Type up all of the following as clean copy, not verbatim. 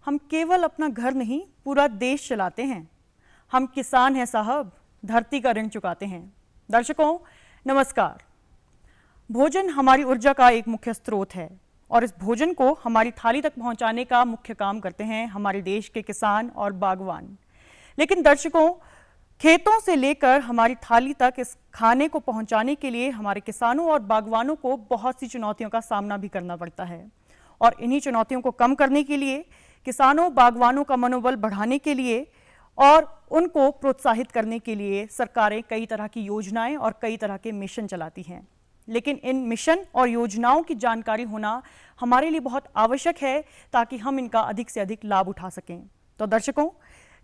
हम केवल अपना घर नहीं पूरा देश चलाते हैं। हम किसान हैं साहब, धरती का ऋण चुकाते हैं। दर्शकों नमस्कार। भोजन हमारी ऊर्जा का एक मुख्य स्रोत है और इस भोजन को हमारी थाली तक पहुंचाने का मुख्य काम करते हैं हमारे देश के किसान और बागवान। लेकिन दर्शकों, खेतों से लेकर हमारी थाली तक इस खाने को पहुंचाने के लिए हमारे किसानों और बागवानों को बहुत सी चुनौतियों का सामना भी करना पड़ता है। और इन्हीं चुनौतियों को कम करने के लिए, किसानों बागवानों का मनोबल बढ़ाने के लिए और उनको प्रोत्साहित करने के लिए सरकारें कई तरह की योजनाएं और कई तरह के मिशन चलाती हैं। लेकिन इन मिशन और योजनाओं की जानकारी होना हमारे लिए बहुत आवश्यक है ताकि हम इनका अधिक से अधिक लाभ उठा सकें। तो दर्शकों,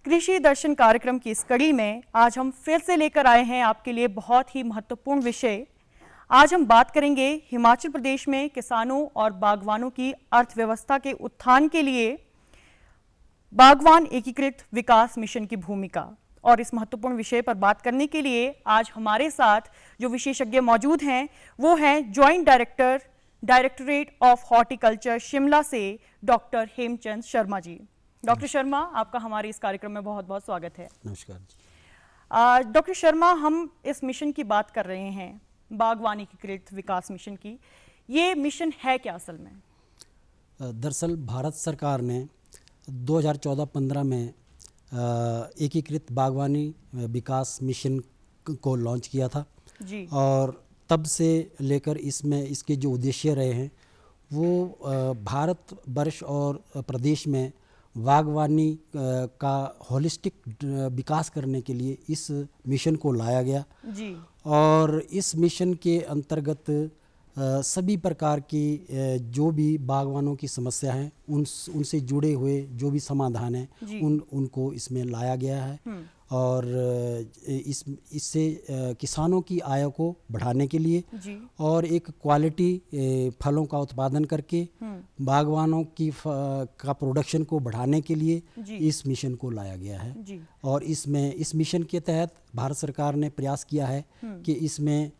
कृषि दर्शन कार्यक्रम की इस कड़ी में आज हम फिर से लेकर आए हैं आपके लिए बहुत ही महत्वपूर्ण विषय। आज हम बात करेंगे हिमाचल प्रदेश में किसानों और बागवानों की अर्थव्यवस्था के उत्थान के लिए बागवान एकीकृत विकास मिशन की भूमिका। और इस महत्वपूर्ण विषय पर बात करने के लिए आज हमारे साथ जो विशेषज्ञ मौजूद हैं वो हैं joint director, directorate of horticulture Shimla से डॉक्टर हेमचंद शर्मा जी। डॉक्टर शर्मा, आपका हमारे इस कार्यक्रम में बहुत बहुत स्वागत है। नमस्कार। डॉक्टर शर्मा, हम इस मिशन की बात कर रहे हैं, बागवानी एकीकृत विकास मिशन की। ये मिशन है क्या असल में? दरअसल भारत सरकार ने 2014-15 में एकीकृत बागवानी विकास मिशन को लॉन्च किया था जी। और तब से लेकर इसमें इसके जो उद्देश्य रहे हैं वो भारत वर्ष और प्रदेश में बागवानी का होलिस्टिक विकास करने के लिए इस मिशन को लाया गया जी। और इस मिशन के अंतर्गत सभी प्रकार की जो भी बागवानों की समस्या हैं उनसे जुड़े हुए जो भी समाधान हैं उनको इसमें लाया गया है। और इससे किसानों की आय को बढ़ाने के लिए और एक क्वालिटी फलों का उत्पादन करके बागवानों की का प्रोडक्शन को बढ़ाने के लिए इस मिशन को लाया गया है। और इस मिशन के तहत भारत सरकार ने प्रयास किया है कि इसमें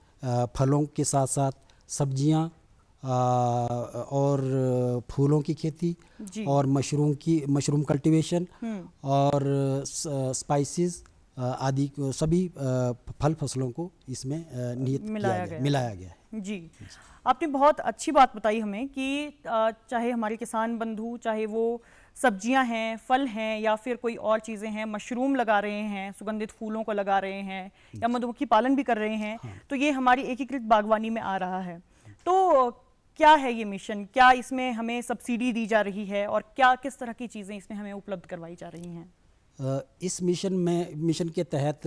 फलों के साथ साथ सब्जियां और फूलों की खेती और मशरूम कल्टीवेशन और स्पाइसेस आदि सभी फल फसलों को इसमें निहित मिलाया गया है। जी, आपने बहुत अच्छी बात बताई हमें कि चाहे हमारे किसान बंधु, चाहे वो सब्जियां हैं, फल हैं या फिर कोई और चीज़ें हैं, मशरूम लगा रहे हैं, सुगंधित फूलों को लगा रहे हैं या मधुमक्खी पालन भी कर रहे हैं, तो ये हमारी एकीकृत बागवानी में आ रहा है। तो क्या है ये मिशन? क्या इसमें हमें सब्सिडी दी जा रही है और क्या किस तरह की चीज़ें इसमें हमें उपलब्ध करवाई जा रही हैं? इस मिशन के तहत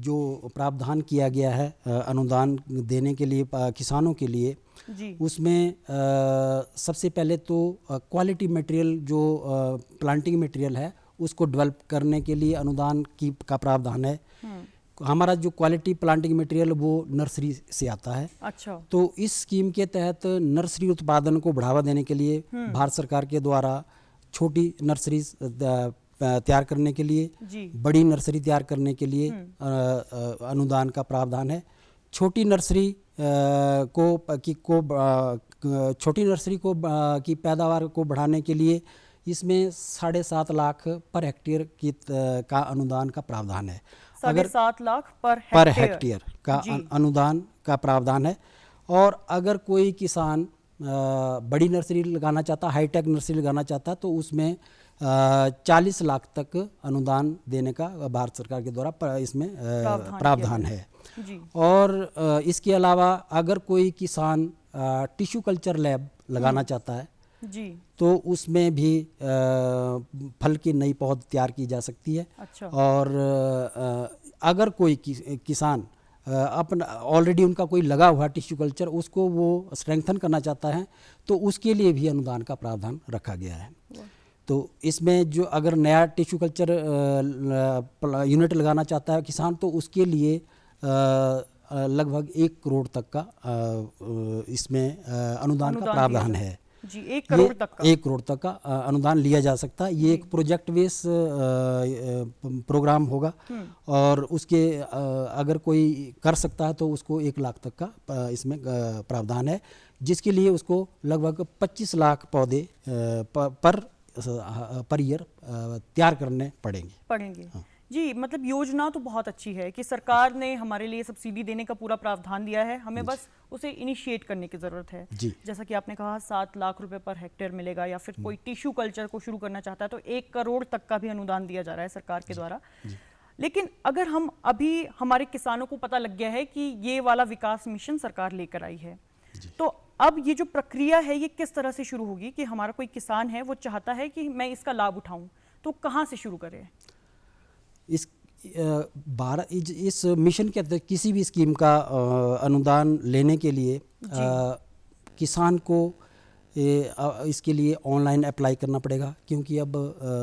जो प्रावधान किया गया है अनुदान देने के लिए किसानों के लिए उसमें सबसे पहले तो क्वालिटी मटेरियल जो प्लांटिंग मटेरियल है उसको डेवलप करने के लिए अनुदान का प्रावधान है। हमारा जो क्वालिटी प्लांटिंग मटेरियल वो नर्सरी से आता है। अच्छा। तो इस स्कीम के तहत नर्सरी उत्पादन को बढ़ावा देने के लिए भारत सरकार के द्वारा छोटी नर्सरी तैयार करने के लिए, बड़ी नर्सरी तैयार करने के लिए अनुदान का प्रावधान है। छोटी नर्सरी की पैदावार को बढ़ाने के लिए इसमें 7.5 लाख पर हेक्टेयर का अनुदान का प्रावधान है। 7.5 लाख पर हेक्टेयर का अनुदान का प्रावधान है। और अगर कोई किसान बड़ी नर्सरी लगाना चाहता, हाईटेक नर्सरी लगाना चाहता, तो उसमें 40 लाख तक अनुदान देने का भारत सरकार के द्वारा इसमें प्रावधान है। और इसके अलावा अगर कोई किसान टिश्यू कल्चर लैब लगाना चाहता है तो उसमें भी फल की नई पौध तैयार की जा सकती है। अच्छा। और अगर कोई किसान अपना ऑलरेडी उनका कोई लगा हुआ टिश्यू कल्चर उसको वो स्ट्रेंथन करना चाहता है तो उसके लिए भी अनुदान का प्रावधान रखा गया है। तो इसमें जो अगर नया टिश्यू कल्चर यूनिट लगाना चाहता है किसान तो उसके लिए लगभग 1 करोड़ तक का इसमें अनुदान का प्रावधान है। जी, 1 करोड़ तक का 1 करोड़ तक का अनुदान लिया जा सकता है। ये एक प्रोजेक्ट बेस प्रोग्राम होगा और उसके अगर कोई कर सकता है तो उसको 1 लाख तक का इसमें प्रावधान है, जिसके लिए उसको लगभग 25 लाख पौधे पर पर ईयर तैयार करने पड़ेंगे। हाँ। जी, मतलब योजना तो बहुत अच्छी है कि सरकार ने हमारे लिए सब्सिडी देने का पूरा प्रावधान दिया है, हमें बस उसे इनिशिएट करने की ज़रूरत है। जैसा कि आपने कहा 7 लाख रुपए पर हेक्टेयर मिलेगा, या फिर कोई टिश्यू कल्चर को शुरू करना चाहता है तो 1 करोड़ तक का भी अनुदान दिया जा रहा है सरकार के द्वारा। लेकिन अगर हम अभी हमारे किसानों को पता लग गया है कि ये वाला विकास मिशन सरकार लेकर आई है, तो अब ये जो प्रक्रिया है ये किस तरह से शुरू होगी कि हमारा कोई किसान है वो चाहता है कि मैं इसका लाभ उठाऊं, तो कहाँ से शुरू करें? इस मिशन के तहत किसी भी स्कीम का अनुदान लेने के लिए किसान को इसके लिए ऑनलाइन अप्लाई करना पड़ेगा, क्योंकि अब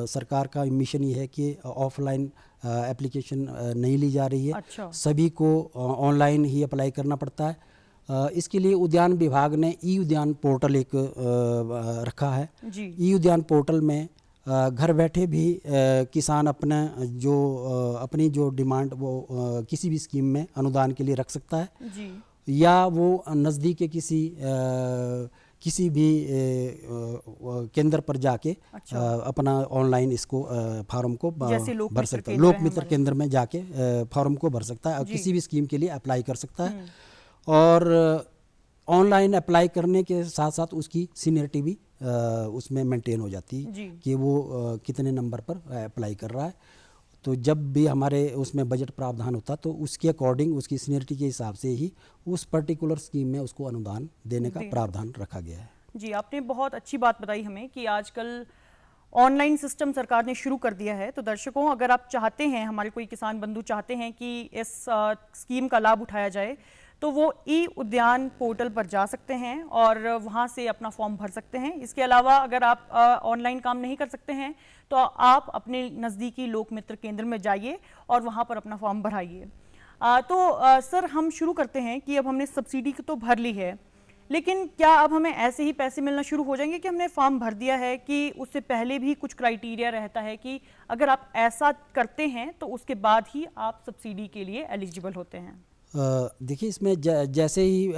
सरकार का मिशन ये है कि ऑफलाइन एप्लीकेशन नहीं ली जा रही है। अच्छा। सभी को ऑनलाइन ही अप्लाई करना पड़ता है। इसके लिए उद्यान विभाग ने ई उद्यान पोर्टल एक रखा है। ई उद्यान पोर्टल में घर बैठे भी किसान अपनी जो डिमांड वो किसी भी स्कीम में अनुदान के लिए रख सकता है जी। या वो नज़दीक के किसी भी केंद्र पर जाके अपना ऑनलाइन इसको फॉर्म को भर सकता है। लोक मित्र केंद्र में जाके फॉर्म को भर सकता है और किसी भी स्कीम के लिए अप्लाई कर सकता है। और ऑनलाइन अप्लाई करने के साथ साथ उसकी सीनियरिटी भी उसमें मेंटेन हो जाती है कि वो कितने नंबर पर अप्लाई कर रहा है। तो जब भी हमारे उसमें बजट प्रावधान होता तो उसके अकॉर्डिंग उसकी सीनियरिटी के हिसाब से ही उस पर्टिकुलर स्कीम में उसको अनुदान देने का प्रावधान रखा गया है। जी, आपने बहुत अच्छी बात बताई हमें कि आजकल ऑनलाइन सिस्टम सरकार ने शुरू कर दिया है। तो दर्शकों, अगर आप चाहते हैं, हमारे कोई किसान बंधु चाहते हैं कि इस स्कीम का लाभ उठाया जाए, तो वो ई उद्यान पोर्टल पर जा सकते हैं और वहाँ से अपना फॉर्म भर सकते हैं। इसके अलावा अगर आप ऑनलाइन काम नहीं कर सकते हैं तो आप अपने नज़दीकी लोक मित्र केंद्र में जाइए और वहाँ पर अपना फॉर्म भराइए। सर, हम शुरू करते हैं कि अब हमने सब्सिडी तो भर ली है, लेकिन क्या अब हमें ऐसे ही पैसे मिलना शुरू हो जाएंगे कि हमने फॉर्म भर दिया है, कि उससे पहले भी कुछ क्राइटेरिया रहता है कि अगर आप ऐसा करते हैं तो उसके बाद ही आप सब्सिडी के लिए एलिजिबल होते हैं? देखिए, इसमें जैसे ही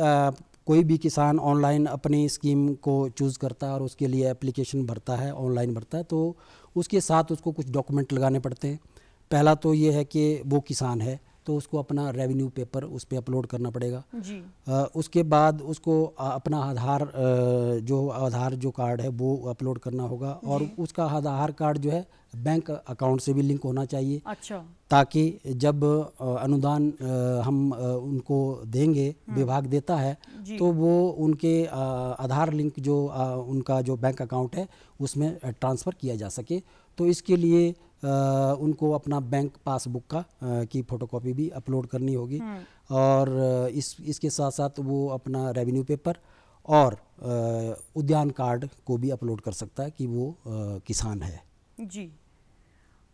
कोई भी किसान ऑनलाइन अपनी स्कीम को चूज़ करता है और उसके लिए एप्लीकेशन भरता है, ऑनलाइन भरता है, तो उसके साथ उसको कुछ डॉक्यूमेंट लगाने पड़ते हैं। पहला तो ये है कि वो किसान है तो उसको अपना रेवेन्यू पेपर उस पर अपलोड करना पड़ेगा जी। उसके बाद उसको अपना आधार जो कार्ड है वो अपलोड करना होगा और उसका आधार कार्ड जो है बैंक अकाउंट से भी लिंक होना चाहिए। अच्छा। ताकि जब अनुदान हम उनको देंगे, विभाग देता है, तो वो उनके आधार लिंक जो उनका जो बैंक अकाउंट है उसमें ट्रांसफ़र किया जा सके। तो इसके लिए उनको अपना बैंक पासबुक की फ़ोटोकॉपी भी अपलोड करनी होगी और इसके साथ साथ वो अपना रेवेन्यू पेपर और उद्यान कार्ड को भी अपलोड कर सकता है कि वो किसान है। जी।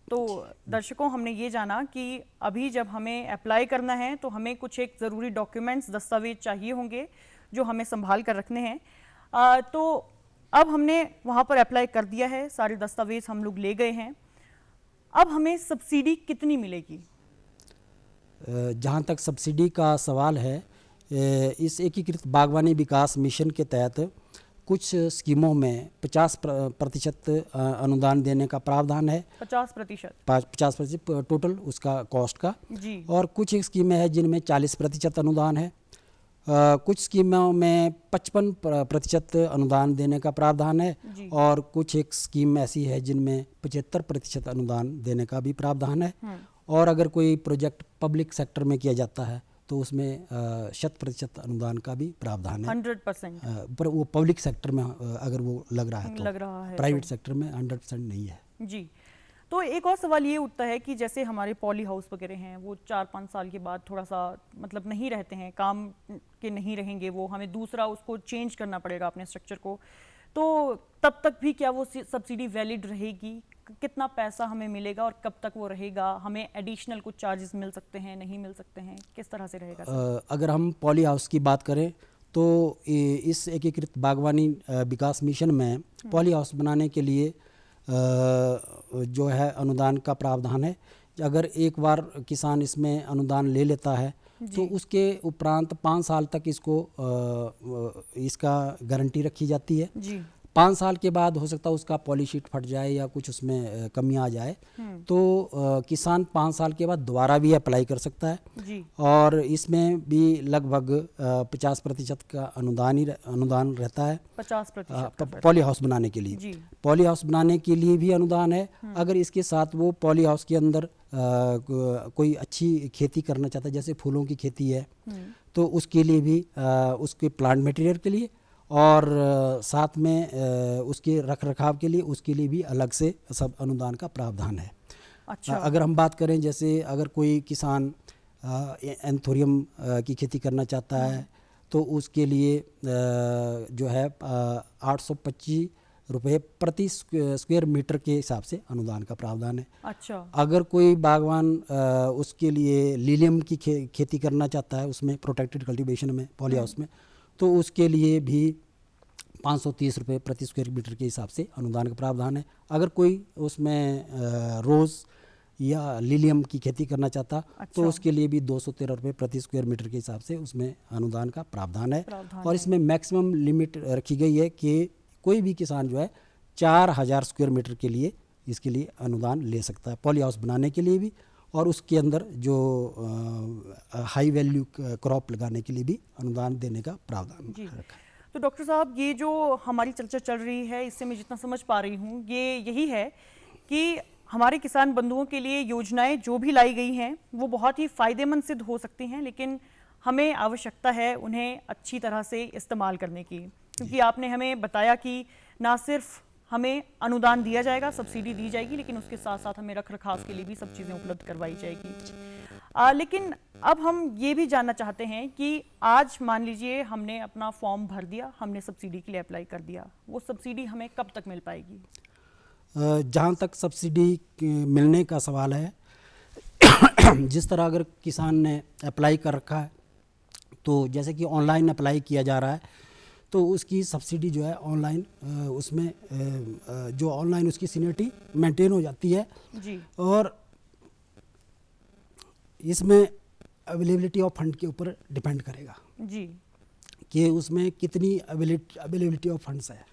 तो दर्शकों, हमने ये जाना कि अभी जब हमें अप्लाई करना है तो हमें कुछ एक ज़रूरी डॉक्यूमेंट्स, दस्तावेज चाहिए होंगे जो हमें संभाल कर रखने हैं। तो अब हमने वहाँ पर अप्लाई कर दिया है, सारे दस्तावेज हम लोग ले गए हैं। अब हमें सब्सिडी कितनी मिलेगी? जहाँ तक सब्सिडी का सवाल है, इस एकीकृत बागवानी विकास मिशन के तहत कुछ स्कीमों में 50% अनुदान देने का प्रावधान है। 50% टोटल उसका कॉस्ट का जी। और कुछ एक स्कीमें हैं जिनमें 40% अनुदान है। कुछ स्कीमों में 55% अनुदान देने का प्रावधान है और कुछ एक स्कीम ऐसी है जिनमें 75% अनुदान देने का भी प्रावधान है। और अगर कोई प्रोजेक्ट पब्लिक सेक्टर में किया जाता है तो उसमें 100% अनुदान का भी प्रावधान है। 100%। पर वो पब्लिक सेक्टर में अगर वो लग रहा है तो प्राइवेट सेक्टर में 100% नहीं है। जी। तो एक और सवाल ये उठता है कि जैसे हमारे पॉली हाउस वगैरह हैं, वो 4-5 साल के बाद थोड़ा सा मतलब नहीं रहते हैं, काम के नहीं रहेंगे, वो हमें दूसरा उसको चेंज करना पड़ेगा अपने स्ट्रक्चर को। तो तब तक भी क्या वो सब्सिडी वैलिड रहेगी? कितना पैसा हमें मिलेगा और कब तक वो रहेगा? हमें एडिशनल कुछ चार्जेस मिल सकते हैं, नहीं मिल सकते हैं? किस तरह से रहेगा? अगर हम पॉली हाउस की बात करें तो इस एकीकृत बागवानी विकास मिशन में पॉली हाउस बनाने के लिए जो है अनुदान का प्रावधान है। अगर एक बार किसान इसमें अनुदान ले लेता है तो उसके उपरांत 5 साल तक इसका गारंटी रखी जाती है। जी। 5 साल के बाद हो सकता है उसका पॉलीशीट फट जाए या कुछ उसमें कमियां आ जाए, तो किसान 5 साल के बाद दोबारा भी अप्लाई कर सकता है। जी। और इसमें भी लगभग 50% का अनुदान रहता है 50% पॉली हाउस बनाने के लिए। जी। पॉली हाउस बनाने के लिए भी अनुदान है। अगर इसके साथ वो पॉली हाउस के अंदर कोई अच्छी खेती करना चाहता है, जैसे फूलों की खेती है, तो उसके लिए भी उसके प्लांट मटेरियल के लिए और साथ में उसके रख रखाव के लिए, उसके लिए भी अलग से सब अनुदान का प्रावधान है। अच्छा। अगर हम बात करें, जैसे अगर कोई किसान एंथोरियम की खेती करना चाहता है, तो उसके लिए जो है 825 रुपये प्रति स्क्वायर मीटर के हिसाब से अनुदान का प्रावधान है। अच्छा। अगर कोई बागवान उसके लिए लीलियम की खेती करना चाहता है, उसमें प्रोटेक्टेड कल्टीवेशन में, पॉली हाउस में, तो उसके लिए भी 530 रुपये प्रति स्क्वायर मीटर के हिसाब से अनुदान का प्रावधान है। अगर कोई उसमें रोज़ या लीलियम की खेती करना चाहता, तो उसके लिए भी 213 रुपये प्रति स्क्वायर मीटर के हिसाब से उसमें अनुदान का प्रावधान है। और इसमें मैक्सिमम लिमिट रखी गई है कि कोई भी किसान जो है 4000 स्क्वायर मीटर के लिए इसके लिए अनुदान ले सकता है, पॉली हाउस बनाने के लिए भी, और उसके अंदर जो हाई वैल्यू क्रॉप लगाने के लिए भी अनुदान देने का प्रावधान जी। रखा है। तो डॉक्टर साहब, ये जो हमारी चर्चा चल रही है, इससे मैं जितना समझ पा रही हूँ, ये यही है कि हमारे किसान बंधुओं के लिए योजनाएं जो भी लाई गई हैं वो बहुत ही फ़ायदेमंद सिद्ध हो सकती हैं, लेकिन हमें आवश्यकता है उन्हें अच्छी तरह से इस्तेमाल करने की। क्योंकि आपने हमें बताया कि ना सिर्फ हमें अनुदान दिया जाएगा, सब्सिडी दी जाएगी, लेकिन उसके साथ साथ हमें रख रखाव के लिए भी सब चीज़ें उपलब्ध करवाई जाएगी। लेकिन अब हम ये भी जानना चाहते हैं कि आज मान लीजिए हमने अपना फॉर्म भर दिया, हमने सब्सिडी के लिए अप्लाई कर दिया, वो सब्सिडी हमें कब तक मिल पाएगी? जहाँ तक सब्सिडी मिलने का सवाल है, जिस तरह अगर किसान ने अप्लाई कर रखा है, तो जैसे कि ऑनलाइन अप्लाई किया जा रहा है, तो उसकी सब्सिडी जो है ऑनलाइन उसमें जो ऑनलाइन उसकी सीनियरिटी मेंटेन हो जाती है। जी। और इसमें अवेलेबिलिटी ऑफ फंड के ऊपर डिपेंड करेगा जी। कि उसमें कितनी अवेलेबिलिटी ऑफ फंड्स है।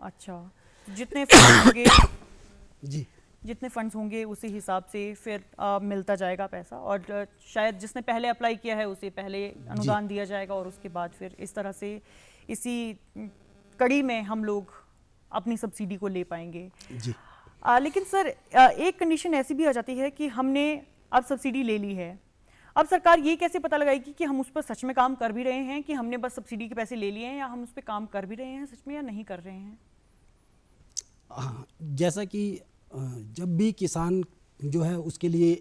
अच्छा, जितने फंड्स होंगे जी, जितने फंड्स होंगे उसी हिसाब से फिर मिलता जाएगा पैसा, और शायद जिसने पहले अप्लाई किया है उसे पहले अनुदान दिया जाएगा, और उसके बाद फिर इस तरह से इसी कड़ी में हम लोग अपनी सब्सिडी को ले पाएंगे। जी। लेकिन सर, एक कंडीशन ऐसी भी आ जाती है कि हमने अब सब्सिडी ले ली है, अब सरकार ये कैसे पता लगाएगी कि हम उस पर सच में काम कर भी रहे हैं, कि हमने बस सब्सिडी के पैसे ले लिए हैं, या हम उस पर काम कर भी रहे हैं सच में या नहीं कर रहे हैं? हाँ, जैसा कि जब भी किसान जो है उसके लिए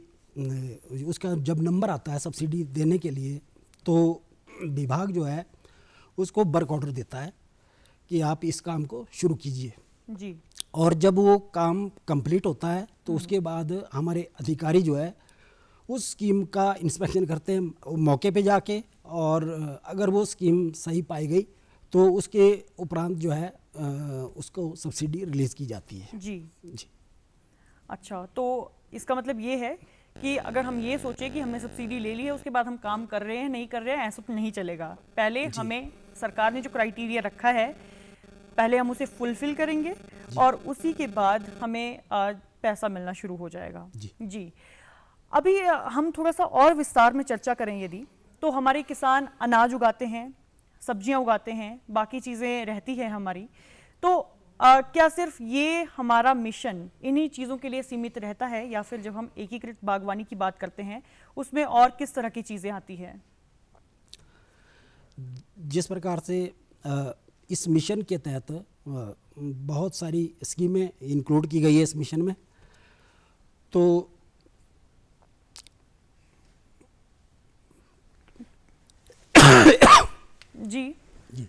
उसका जब नंबर आता है सब्सिडी देने के लिए, तो विभाग जो है उसको वर्क ऑर्डर देता है कि आप इस काम को शुरू कीजिए। जी। और जब वो काम कंप्लीट होता है, तो उसके बाद हमारे अधिकारी जो है उस स्कीम का इंस्पेक्शन करते हैं मौके पे जाके, और अगर वो स्कीम सही पाई गई तो उसके उपरांत जो है उसको सब्सिडी रिलीज़ की जाती है। जी। जी। अच्छा, तो इसका मतलब ये है कि अगर हम ये सोचें कि हमने सब्सिडी ले ली है, उसके बाद हम काम कर रहे हैं नहीं कर रहे हैं, ऐसा तो नहीं चलेगा। पहले हमें सरकार ने जो क्राइटेरिया रखा है, पहले हम उसे फुलफिल करेंगे और उसी के बाद हमें पैसा मिलना शुरू हो जाएगा। जी। अभी हम थोड़ा सा और विस्तार में चर्चा करें यदि, तो हमारे किसान अनाज उगाते हैं, सब्जियां उगाते हैं, बाकी चीज़ें रहती हैं हमारी, तो क्या सिर्फ ये हमारा मिशन इन्हीं चीज़ों के लिए सीमित रहता है, या फिर जब हम एकीकृत बागवानी की बात करते हैं उसमें और किस तरह की चीज़ें आती हैं? जिस प्रकार से इस मिशन के तहत बहुत सारी स्कीमें इंक्लूड की गई है इस मिशन में, तो जी। जी।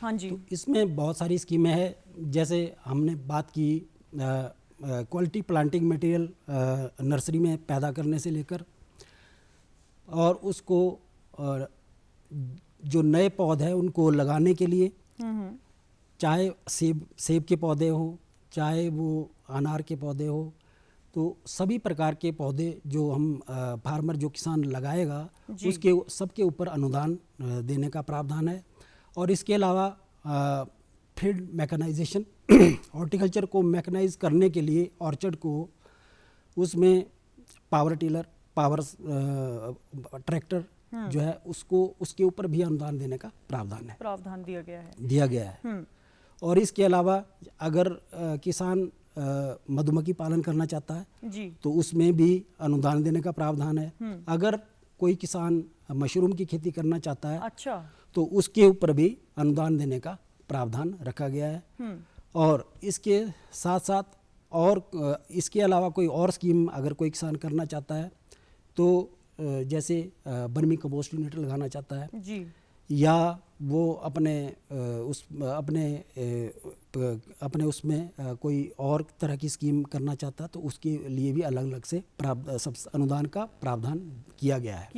हाँ जी। तो इसमें बहुत सारी स्कीमें हैं, जैसे हमने बात की क्वालिटी प्लांटिंग मटेरियल नर्सरी में पैदा करने से लेकर, और उसको जो नए पौधे हैं उनको लगाने के लिए, चाहे सेब के पौधे हो, चाहे वो अनार के पौधे हो, तो सभी प्रकार के पौधे जो हम फार्मर जो किसान लगाएगा उसके सबके ऊपर अनुदान देने का प्रावधान है। और इसके अलावा फील्ड मैकेनाइजेशन हॉर्टिकल्चर को मैकेनाइज करने के लिए ऑर्चर्ड को उसमें पावर टिलर, पावर ट्रैक्टर जो है उसको उसके ऊपर भी अनुदान देने का प्रावधान दिया गया है। और इसके अलावा अगर किसान मधुमक्खी पालन करना चाहता है जी, तो उसमें भी अनुदान देने का प्रावधान है। अगर कोई किसान मशरूम की खेती करना चाहता है अच्छा, तो उसके ऊपर भी अनुदान देने का प्रावधान रखा गया है। और इसके साथ साथ और इसके अलावा कोई और स्कीम अगर कोई किसान करना चाहता है तो जैसे बर्मी कंपोस्ट यूनिट लगाना चाहता है जी, या वो अपने उसमें कोई और तरह की स्कीम करना चाहता है तो उसके लिए भी अलग अलग से अनुदान का प्रावधान किया गया है।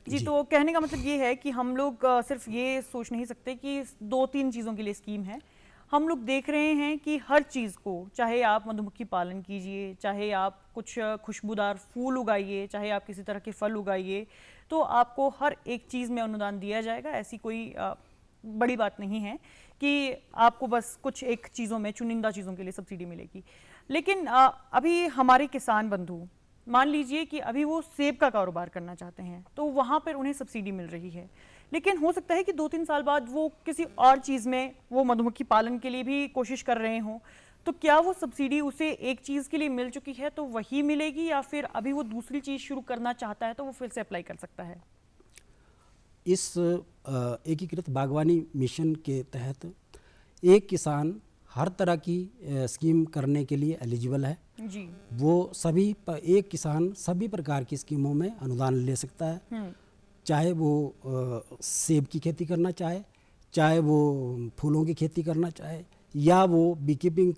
जी, तो कहने का मतलब ये है कि हम लोग सिर्फ ये सोच नहीं सकते कि 2-3 चीज़ों के लिए स्कीम है। हम लोग देख रहे हैं कि हर चीज़ को, चाहे आप मधुमक्खी पालन कीजिए, चाहे आप कुछ खुशबूदार फूल उगाइए, चाहे आप किसी तरह के फल उगाइए, तो आपको हर एक चीज़ में अनुदान दिया जाएगा। ऐसी कोई बड़ी बात नहीं है कि आपको बस कुछ एक चीज़ों में, चुनिंदा चीज़ों के लिए सब्सिडी मिलेगी। लेकिन अभी हमारे किसान बंधु, मान लीजिए कि अभी वो सेब का कारोबार करना चाहते हैं तो वहाँ पर उन्हें सब्सिडी मिल रही है, लेकिन हो सकता है कि 2-3 साल बाद वो किसी और चीज़ में, वो मधुमक्खी पालन के लिए भी कोशिश कर रहे हों, तो क्या वो सब्सिडी उसे एक चीज़ के लिए मिल चुकी है तो वही मिलेगी, या फिर अभी वो दूसरी चीज़ शुरू करना चाहता है तो वो फिर से अप्लाई कर सकता है? इस एकीकृत बागवानी मिशन के तहत एक किसान हर तरह की स्कीम करने के लिए एलिजिबल है जी, वो एक किसान सभी प्रकार की स्कीमों में अनुदान ले सकता है। चाहे वो सेब की खेती करना चाहे, चाहे वो फूलों की खेती करना चाहे, या वो बीकीपिंग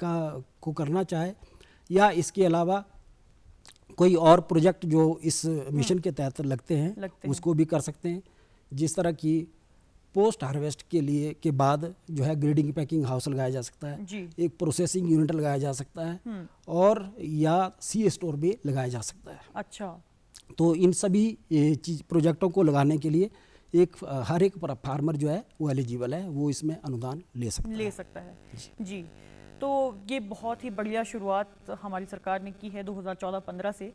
को करना चाहे, या इसके अलावा कोई और प्रोजेक्ट जो इस मिशन के तहत लगते हैं उसको भी कर सकते हैं। जिस तरह की पोस्ट हार्वेस्ट के बाद जो है ग्रेडिंग पैकिंग हाउस लगाया जा सकता है, एक प्रोसेसिंग यूनिट लगाया जा सकता है, और या सी स्टोर भी लगाया जा सकता है। अच्छा, तो इन सभी प्रोजेक्टों को लगाने के लिए हर एक फार्मर जो है वो एलिजिबल है, वो इसमें अनुदान ले सकता है। जी, तो ये बहुत ही बढ़िया शुरुआत हमारी सरकार ने की है 2014-15 से।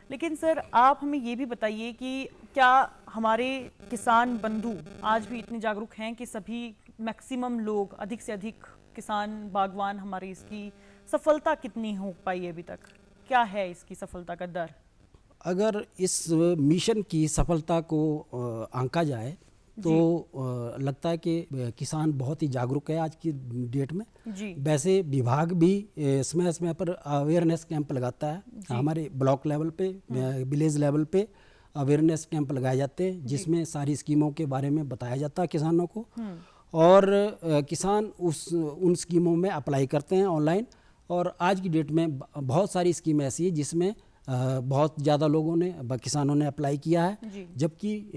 लेकिन सर, आप हमें ये भी बताइए कि क्या हमारे किसान बंधु आज भी इतने जागरूक हैं कि सभी मैक्सिमम लोग, अधिक से अधिक किसान बागवान हमारे, इसकी सफलता कितनी हो पाई अभी तक? क्या है इसकी सफलता का दर? अगर इस मिशन की सफलता को आंका जाए तो लगता है कि किसान बहुत ही जागरूक है आज की डेट में। वैसे विभाग भी समय समय पर अवेयरनेस कैंप लगाता है। हमारे ब्लॉक लेवल पे, विलेज लेवल पे अवेयरनेस कैंप लगाए जाते हैं जिसमें सारी स्कीमों के बारे में बताया जाता है किसानों को, और किसान उन स्कीमों में अप्लाई करते हैं ऑनलाइन। और आज की डेट में बहुत सारी स्कीम ऐसी है जिसमें बहुत ज़्यादा लोगों ने, किसानों ने अप्लाई किया है, जबकि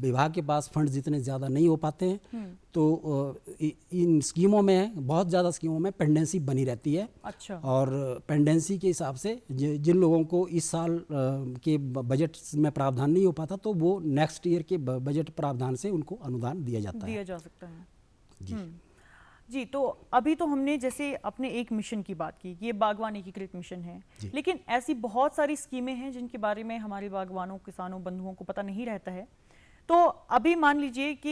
विभाग के पास फंड्स जितने ज़्यादा नहीं हो पाते हैं। तो इन स्कीमों में, बहुत ज़्यादा स्कीमों में पेंडेंसी बनी रहती है। अच्छा। और पेंडेंसी के हिसाब से जिन लोगों को इस साल के बजट में प्रावधान नहीं हो पाता तो वो नेक्स्ट ईयर के बजट प्रावधान से उनको अनुदान दिया जा सकता है। जी, तो अभी तो हमने जैसे अपने एक मिशन की बात की, ये बागवान एकीकृत मिशन है, लेकिन ऐसी बहुत सारी स्कीमें हैं जिनके बारे में हमारे बागवानों, किसानों, बंधुओं को पता नहीं रहता है। तो अभी मान लीजिए कि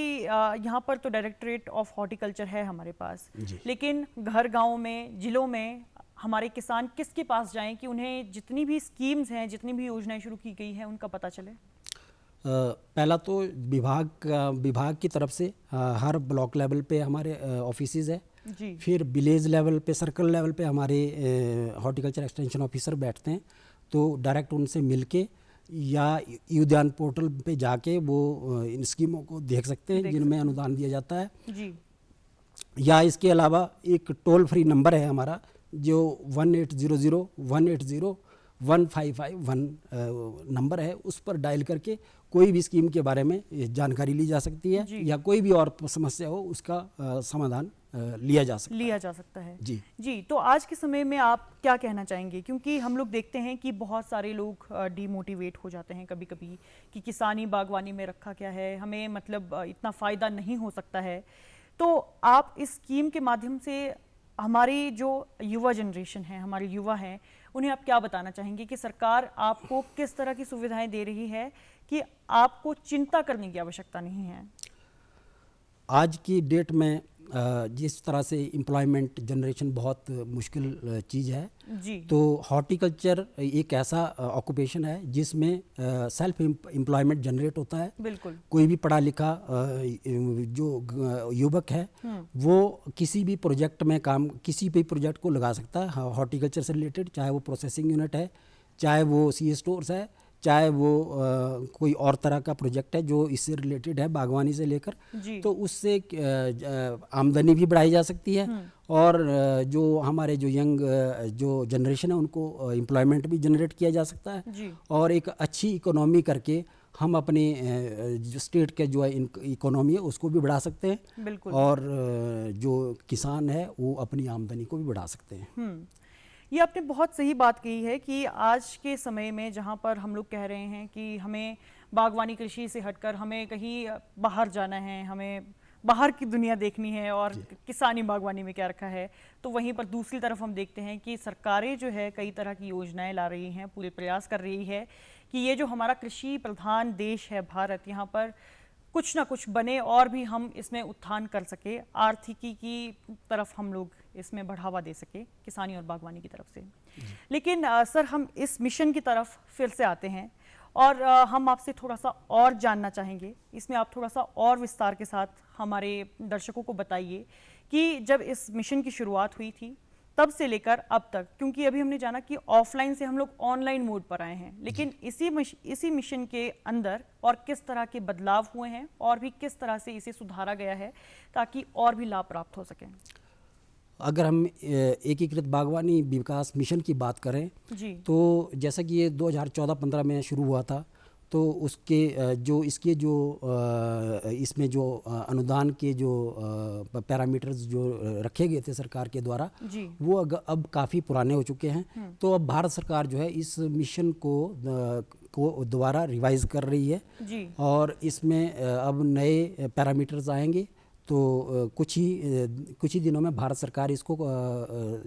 यहाँ पर तो डायरेक्टरेट ऑफ हॉर्टिकल्चर है हमारे पास, लेकिन घर गाँव में, जिलों में हमारे किसान किसके पास जाएं कि उन्हें जितनी भी स्कीम्स हैं, जितनी भी योजनाएं शुरू की गई हैं, उनका पता चले? पहला तो विभाग की तरफ से हर ब्लॉक लेवल पे हमारे ऑफिसेज है। फिर विलेज लेवल पे, सर्कल लेवल पे हमारे हॉर्टिकल्चर एक्सटेंशन ऑफिसर बैठते हैं, तो डायरेक्ट उनसे मिलके या उद्यान पोर्टल पे जाके वो इन स्कीमों को देख सकते हैं जिनमें अनुदान दिया जाता है। या इसके अलावा एक टोल फ्री नंबर है हमारा जो 1800-180-155-1 नंबर है, उस पर डायल करके कोई भी स्कीम के बारे में जानकारी ली जा सकती है, या कोई भी और समस्या हो उसका समाधान लिया जा सकता है। जी, तो आज के समय में आप क्या कहना चाहेंगे? क्योंकि हम लोग देखते हैं कि बहुत सारे लोग डिमोटिवेट हो जाते हैं कभी कभी कि किसानी बागवानी में रखा क्या है, हमें मतलब इतना फ़ायदा नहीं हो सकता है। तो आप इस स्कीम के माध्यम से हमारी जो युवा जनरेशन है, हमारे युवा हैं, उन्हें आप क्या बताना चाहेंगे कि सरकार आपको किस तरह की सुविधाएं दे रही है कि आपको चिंता करने की आवश्यकता नहीं है? आज की डेट में जिस तरह से एम्प्लॉयमेंट जनरेशन बहुत मुश्किल चीज़ है, जी। तो हॉर्टिकल्चर एक ऐसा ऑक्यूपेशन है जिसमें सेल्फ एम्प्लॉयमेंट जनरेट होता है। बिल्कुल। कोई भी पढ़ा लिखा जो युवक है वो किसी भी प्रोजेक्ट में काम, किसी भी प्रोजेक्ट को लगा सकता है हॉर्टिकल्चर से रिलेटेड, चाहे वो प्रोसेसिंग यूनिट है, चाहे वो सी स्टोर्स है, चाहे वो कोई और तरह का प्रोजेक्ट है जो इससे रिलेटेड है, बागवानी से लेकर। जी। तो उससे आमदनी भी बढ़ाई जा सकती है और जो हमारे जो यंग जो जनरेशन है उनको एम्प्लॉयमेंट भी जनरेट किया जा सकता है। जी। और एक अच्छी इकोनॉमी करके हम अपने जो स्टेट के जो इकोनॉमी है उसको भी बढ़ा सकते हैं। बिल्कुल। और जो किसान है वो अपनी आमदनी को भी बढ़ा सकते हैं। ये आपने बहुत सही बात कही है कि आज के समय में जहाँ पर हम लोग कह रहे हैं कि हमें बागवानी कृषि से हटकर हमें कहीं बाहर जाना है, हमें बाहर की दुनिया देखनी है और किसानी बागवानी में क्या रखा है, तो वहीं पर दूसरी तरफ हम देखते हैं कि सरकारें जो है कई तरह की योजनाएं ला रही हैं, पूरे प्रयास कर रही है कि ये जो हमारा कृषि प्रधान देश है भारत, यहाँ पर कुछ ना कुछ बने और भी हम इसमें उत्थान कर सके, आर्थिकी की तरफ हम लोग इसमें बढ़ावा दे सके, किसानी और बागवानी की तरफ से। लेकिन सर, हम इस मिशन की तरफ फिर से आते हैं और हम आपसे थोड़ा सा और जानना चाहेंगे, इसमें आप थोड़ा सा और विस्तार के साथ हमारे दर्शकों को बताइए कि जब इस मिशन की शुरुआत हुई थी तब से लेकर अब तक, क्योंकि अभी हमने जाना कि ऑफलाइन से हम लोग ऑनलाइन मोड पर आए हैं, लेकिन इसी मिशन के अंदर और किस तरह के बदलाव हुए हैं और भी किस तरह से इसे सुधारा गया है ताकि और भी लाभ प्राप्त हो सके। अगर हम एकीकृत बागवानी विकास मिशन की बात करें जी। तो जैसा कि ये 2014-15 में शुरू हुआ था, तो उसके जो इसके जो इसमें जो अनुदान के जो पैरामीटर्स जो रखे गए थे सरकार के द्वारा, वो अब काफ़ी पुराने हो चुके हैं। तो अब भारत सरकार जो है इस मिशन को दोबारा रिवाइज कर रही है जी। और इसमें अब नए पैरामीटर्स आएंगे। तो कुछ ही दिनों में भारत सरकार इसको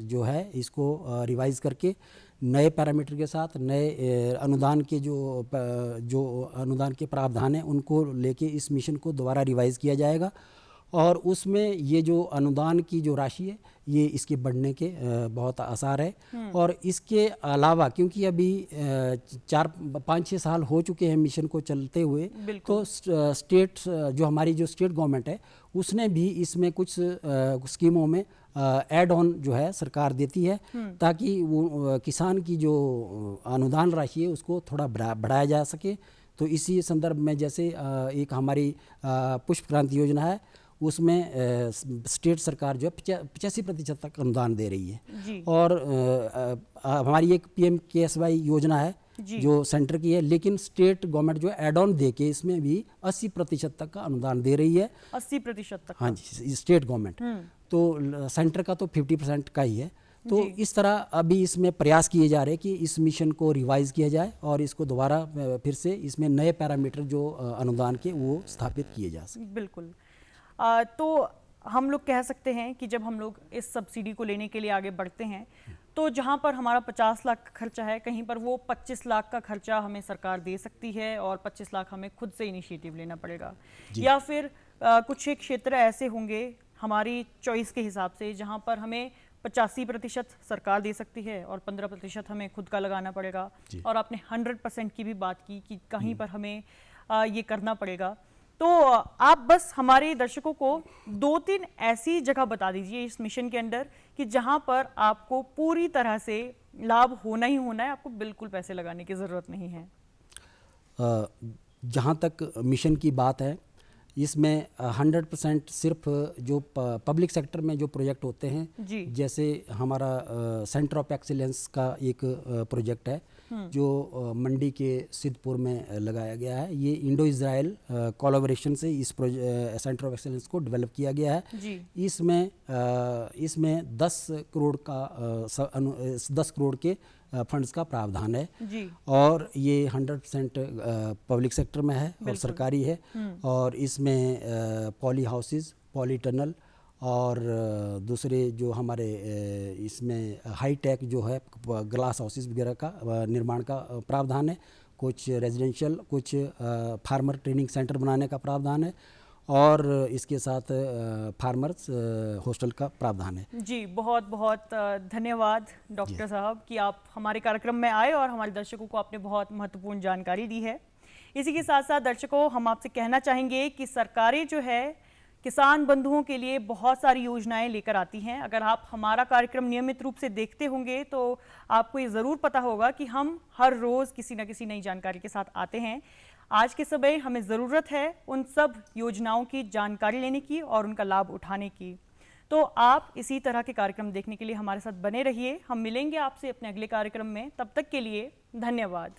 जो है इसको रिवाइज करके नए पैरामीटर के साथ नए अनुदान के जो अनुदान के प्रावधान हैं उनको लेके इस मिशन को दोबारा रिवाइज किया जाएगा और उसमें ये जो अनुदान की जो राशि है ये इसके बढ़ने के बहुत आसार है। और इसके अलावा क्योंकि अभी 4-5-6 साल हो चुके हैं मिशन को चलते हुए, तो स्टेट जो हमारी जो स्टेट गवर्नमेंट है उसने भी इसमें कुछ स्कीमों में ऐड ऑन जो है सरकार देती है ताकि वो किसान की जो अनुदान राशि है उसको थोड़ा बढ़ाया जा सके। तो इसी संदर्भ में जैसे एक हमारी पुष्प क्रांति योजना है, उसमें स्टेट सरकार जो है 85% तक अनुदान दे रही है। और हमारी एक PMKSY योजना है जो सेंटर की है, लेकिन स्टेट गवर्नमेंट जो एड ऑन दे के इसमें भी 80% तक का अनुदान दे रही है। 80% तक? हाँ जी, स्टेट गवर्नमेंट। तो सेंटर का तो 50% का ही है। तो इस तरह अभी इसमें प्रयास किए जा रहे हैं कि इस मिशन को रिवाइज किया जाए और इसको दोबारा फिर से इसमें नए पैरामीटर जो अनुदान के वो स्थापित किए जा सके। बिल्कुल। तो हम लोग कह सकते हैं कि जब हम लोग इस सब्सिडी को लेने के लिए आगे बढ़ते हैं तो जहां पर हमारा 50 लाख का खर्चा है, कहीं पर वो 25 लाख का खर्चा हमें सरकार दे सकती है और 25 लाख हमें खुद से इनिशिएटिव लेना पड़ेगा, या फिर कुछ एक क्षेत्र ऐसे होंगे हमारी चॉइस के हिसाब से जहां पर हमें 85% सरकार दे सकती है और 15% हमें खुद का लगाना पड़ेगा। और आपने 100% की भी बात की कि कहीं पर हमें ये करना पड़ेगा। तो आप बस हमारे दर्शकों को 2-3 ऐसी जगह बता दीजिए इस मिशन के अंदर कि जहां पर आपको पूरी तरह से लाभ होना ही होना है, आपको बिल्कुल पैसे लगाने की ज़रूरत नहीं है। जहां तक मिशन की बात है, इसमें 100% सिर्फ जो पब्लिक सेक्टर में जो प्रोजेक्ट होते हैं, जैसे हमारा सेंटर ऑफ एक्सीलेंस का एक प्रोजेक्ट है जो मंडी के सिद्धपुर में लगाया गया है। ये इंडो इजराइल कोलैबोरेशन से इस सेंटर ऑफ एक्सीलेंस को डेवलप किया गया है। इसमें 10 करोड़ के फंड्स का प्रावधान है और ये 100% पब्लिक सेक्टर में है और सरकारी है। और इसमें पॉली हाउसेस, पॉलीटनल और दूसरे जो हमारे इसमें हाई टेक जो है ग्लास हाउसेस वगैरह का निर्माण का प्रावधान है। कुछ रेजिडेंशियल, कुछ फार्मर ट्रेनिंग सेंटर बनाने का प्रावधान है और इसके साथ फार्मर्स हॉस्टल का प्रावधान है। जी, बहुत बहुत धन्यवाद डॉक्टर साहब कि आप हमारे कार्यक्रम में आए और हमारे दर्शकों को आपने बहुत महत्वपूर्ण जानकारी दी है। इसी के साथ साथ दर्शकों, हम आपसे कहना चाहेंगे कि सरकारें जो है किसान बंधुओं के लिए बहुत सारी योजनाएं लेकर आती हैं। अगर आप हमारा कार्यक्रम नियमित रूप से देखते होंगे तो आपको ये ज़रूर पता होगा कि हम हर रोज़ किसी न किसी नई जानकारी के साथ आते हैं। आज के समय हमें ज़रूरत है उन सब योजनाओं की जानकारी लेने की और उनका लाभ उठाने की। तो आप इसी तरह के कार्यक्रम देखने के लिए हमारे साथ बने रहिए। हम मिलेंगे आपसे अपने अगले कार्यक्रम में। तब तक के लिए धन्यवाद।